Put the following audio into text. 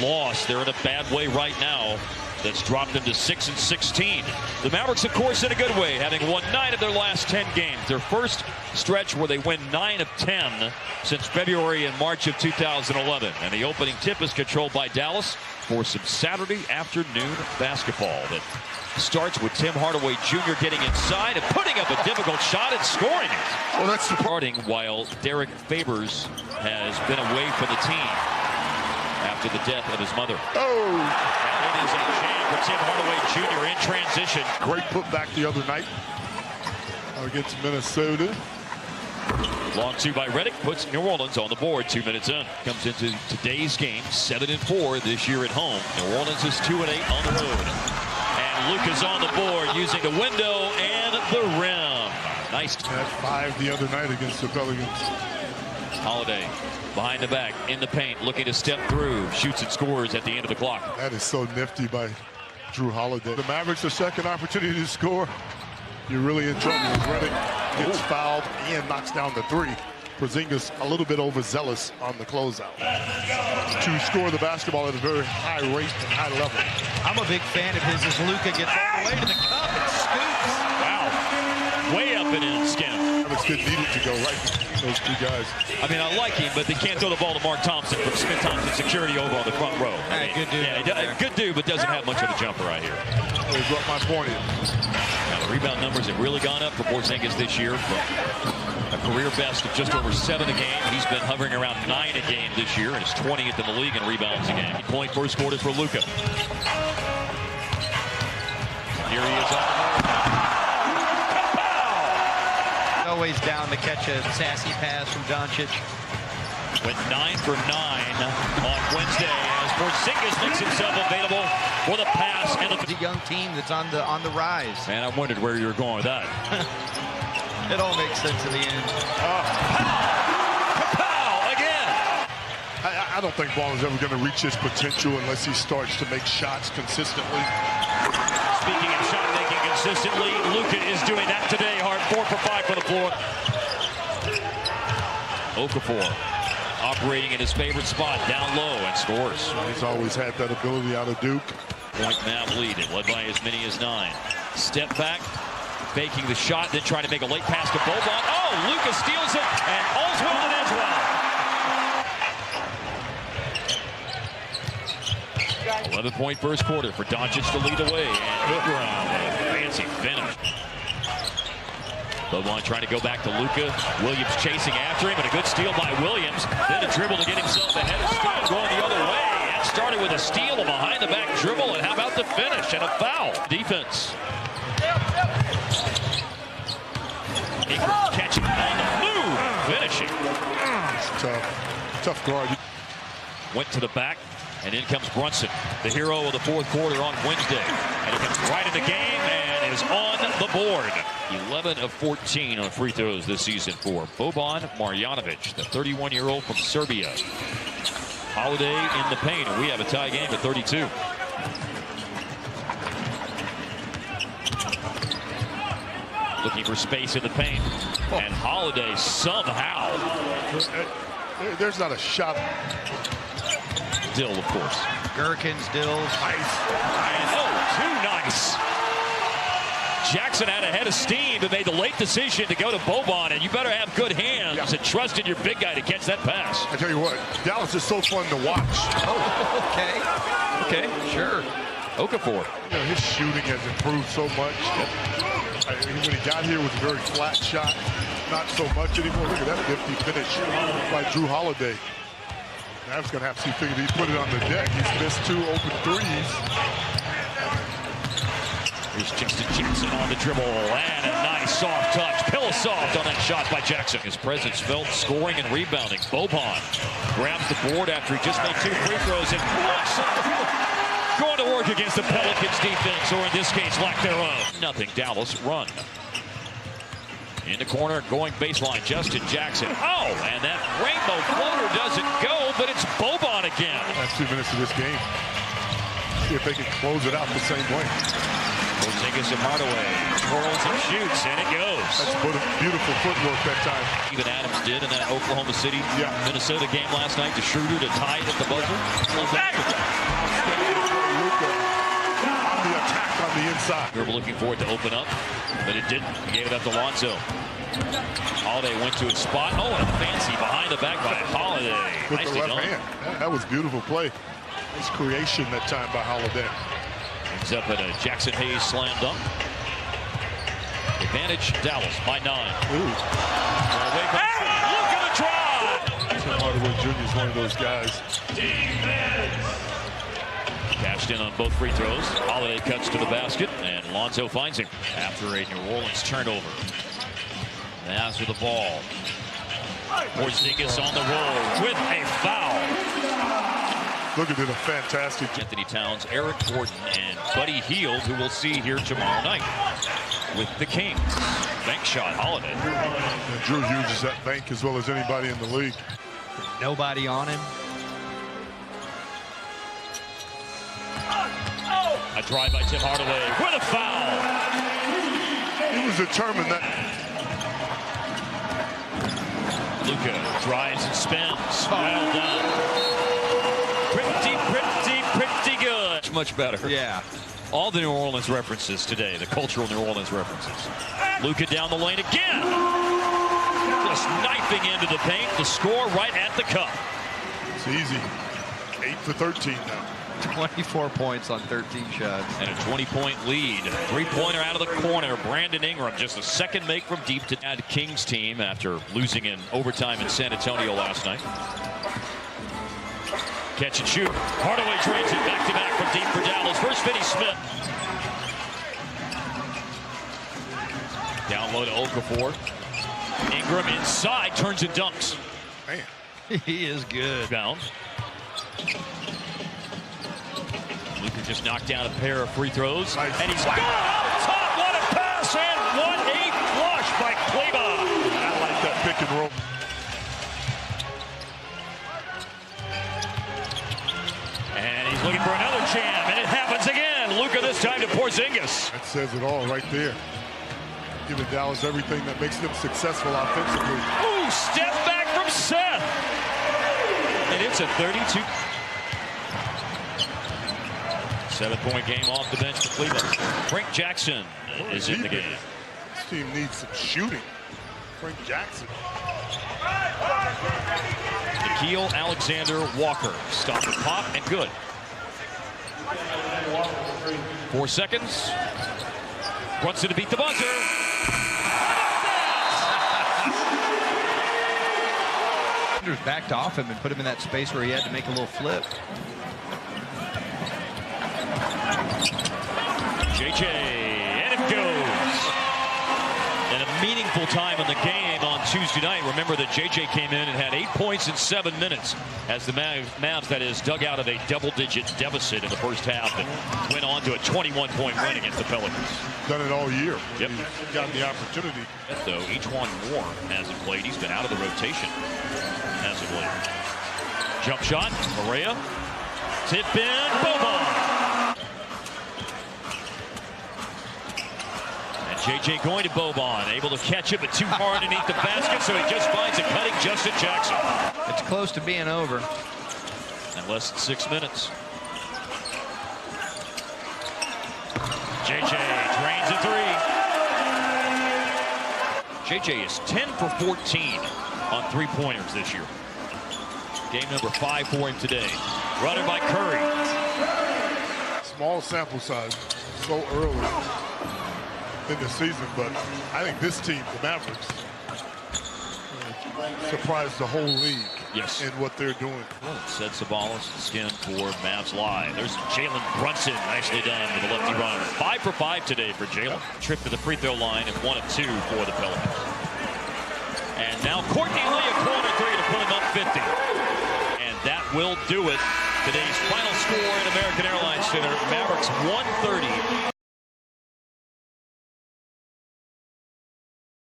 loss. They're in a bad way right now. That's dropped them to 6-16. The Mavericks, of course, in a good way, having won 9 of their last 10 games. Their first stretch where they win 9 of 10 since February and March of 2011. And the opening tip is controlled by Dallas for some Saturday afternoon basketball that starts with Tim Hardaway Jr. getting inside and putting up a difficult shot and scoring it. Well, that's starting while Derek Favors has been away from the team after the death of his mother. Oh! And it is a jam for Tim Hardaway Jr. in transition. Great putback the other night against Minnesota. Long two by Redick puts New Orleans on the board 2 minutes in. Comes into today's game 7-4 this year at home. New Orleans is 2-8 on the road. And Luka's on the board using the window and the rim. Nice. Had 5 the other night against the Pelicans. Holiday behind the back in the paint, looking to step through, shoots and scores at the end of the clock. That is so nifty by Drew Holiday. The Mavericks a second opportunity to score. You're really in trouble. Redick gets fouled and knocks down the 3. Porzingis a little bit overzealous on the closeout to score the basketball at a very high rate and high level. I'm a big fan of his as Luka gets all the way to the cup and scoops. Wow. Way up and in, Skin. It's good needed to go right between those 2 guys. I mean, I like him, but they can't throw the ball to Mark Thompson from Smith Thompson security over on the front row. Hey, good dude. Yeah, good dude, but doesn't have much of a jumper right here. Here's what my point is. Now, the rebound numbers have really gone up for Porzingis this year. From a career best of just over 7 a game. He's been hovering around 9 a game this year and is 20th in the league in rebounds a game. Point first quarter for Luka. Here he is on. Always down to catch a sassy pass from Doncic. Went 9 for 9 on Wednesday as Porzingis makes himself available for the pass and the young team that's on the rise. Man, I wondered where you were going with that. It all makes sense in the end. Kapow again. I don't think Ball is ever going to reach his potential unless he starts to make shots consistently. Speaking of shot making consistently, Luka is doing that today. Hard 4 for 5 from the floor. Okafor operating in his favorite spot, down low, and scores. He's always had that ability out of Duke. Point Mav lead, led by as many as 9. Step back, faking the shot, then trying to make a late pass to Boban. Oh, Luka steals it, and all's well that ends well. 11-point first quarter for Doncic to lead the way, and Ingram, fancy finish. Boban trying to go back to Luka. Williams chasing after him, and a good steal by Williams. Then a dribble to get himself ahead of steal, going the other way. That started with a steal, a behind-the-back dribble, and how about the finish and a foul? Defense. Ingram catching on the move, finishing. Tough guard. Went to the back, and in comes Brunson, the hero of the fourth quarter on Wednesday. And he comes right in the game and is on the board. 11 of 14 on free throws this season for Boban Marjanovic, the 31-year-old from Serbia. Holiday in the paint, and we have a tie game at 32. Looking for space in the paint, and Holiday somehow. There's not a shot. Dill, of course. Gherkins, Dills. Nice. Oh, too nice. Jackson had a head of steam but made the late decision to go to Boban, and you better have good hands and trust in your big guy to catch that pass. I tell you what, Dallas is so fun to watch. Oh, okay, sure. Okafor. You know, his shooting has improved so much. When he got here, it was a very flat shot. Not so much anymore. Look at that nifty finish by Drew Holiday. Mavs going to have to see figure he put it on the deck. He's missed 2 open threes. Here's Justin Jackson on the dribble, and a nice soft touch. Pillow soft on that shot by Jackson. His presence felt, scoring and rebounding. Boban grabs the board after he just made 2 free throws and going to work against the Pelicans defense, or in this case, lack thereof. Nothing, Dallas run. In the corner, going baseline, Justin Jackson. Oh, and that rainbow floater doesn't go, but it's Boban again. Last 2 minutes of this game. See if they can close it out the same way. Porzingis and Hardaway twirls and shoots, and it goes. That's beautiful footwork that time. Even Adams did in that Oklahoma City, Minnesota game last night to Schroeder to tie it at the buzzer. inside. We were looking for it to open up, but it didn't. He gave it up to Lonzo. Holiday went to his spot. Oh, and a fancy behind the back by Holiday. With Nicely the left done. hand. That was beautiful play. Nice creation that time by Holiday. Ends up at a Jackson Hayes slam dunk. Advantage Dallas by 9. Ooh. Look at the drive. Tim Hardaway Jr. is one of those guys. Cashed in on both free throws. Holiday cuts to the basket, and Lonzo finds him after a New Orleans turnover. Mavs with the ball. Porzingis on the roll with a foul. Luka did a fantastic job. Anthony Towns, Eric Gordon, and Buddy Hield, who we'll see here tomorrow night with the Kings. Bank shot, Holiday. And Drew uses that bank as well as anybody in the league. Nobody on him. A drive by Tim Hardaway with a foul. He was determined that. Luka drives and spins. Well done. Pretty good. Much better. Yeah. All the New Orleans references today, the cultural New Orleans references. Luka down the lane again. Just knifing into the paint. The score right at the cup. It's easy. 8 for 13 now. 24 points on 13 shots. And a 20-point lead. Three-pointer out of the corner. Brandon Ingram, just the second make from deep to add Kings team after losing in overtime in San Antonio last night. Catch and shoot. Hardaway drains it back-to-back from deep for Dallas. First, Finney-Smith. Down low to Okafor. Ingram inside, turns and dunks. Man. He is good. Bound. Luka just knocked down a pair of free throws. Nice. And he's gone out top. What a pass and what a flush by Kleba. I like that pick and roll. And he's looking for another jam, and it happens again. Luka this time to Porzingis. That says it all right there. Giving Dallas everything that makes them successful offensively. Ooh, step back from Seth. And it's a 32. 7-point game off the bench for Cleveland. Frank Jackson is in the game. This team needs some shooting. Frank Jackson. Micheal Alexander Walker. Stop the pop and good. 4 seconds. Brunson to beat the buzzer. Backed off him and put him in that space where he had to make a little flip. JJ, and it goes. And a meaningful time in the game on Tuesday night. Remember that JJ came in and had 8 points in 7 minutes as the Mavs, that is, dug out of a double-digit deficit in the first half and went on to a 21-point win against the Pelicans. Done it all year. Yep. He's gotten the opportunity. Though Ejuan Moore hasn't played. He's been out of the rotation as of late. Jump shot, Maria. Tip in, Boban. JJ going to Boban, able to catch it, but too far underneath the basket, so he just finds a cutting Justin Jackson. It's close to being over. In less than 6 minutes. JJ drains a three. JJ is 10 for 14 on three-pointers this year. Game number 5 for him today. Runner by Curry. Small sample size, so early in the season, but I think this team, the Mavericks, surprised the whole league. Yes. In what they're doing. Said Sabalas, skin for Mavs Live. There's Jalen Brunson, nicely done with a lefty runner. 5 for 5 today for Jalen. Trip to the free throw line and 1 of 2 for the Pelicans. And now Courtney Lee, a corner three to put him up 50. And that will do it. Today's final score in American Airlines Center, Mavericks 130.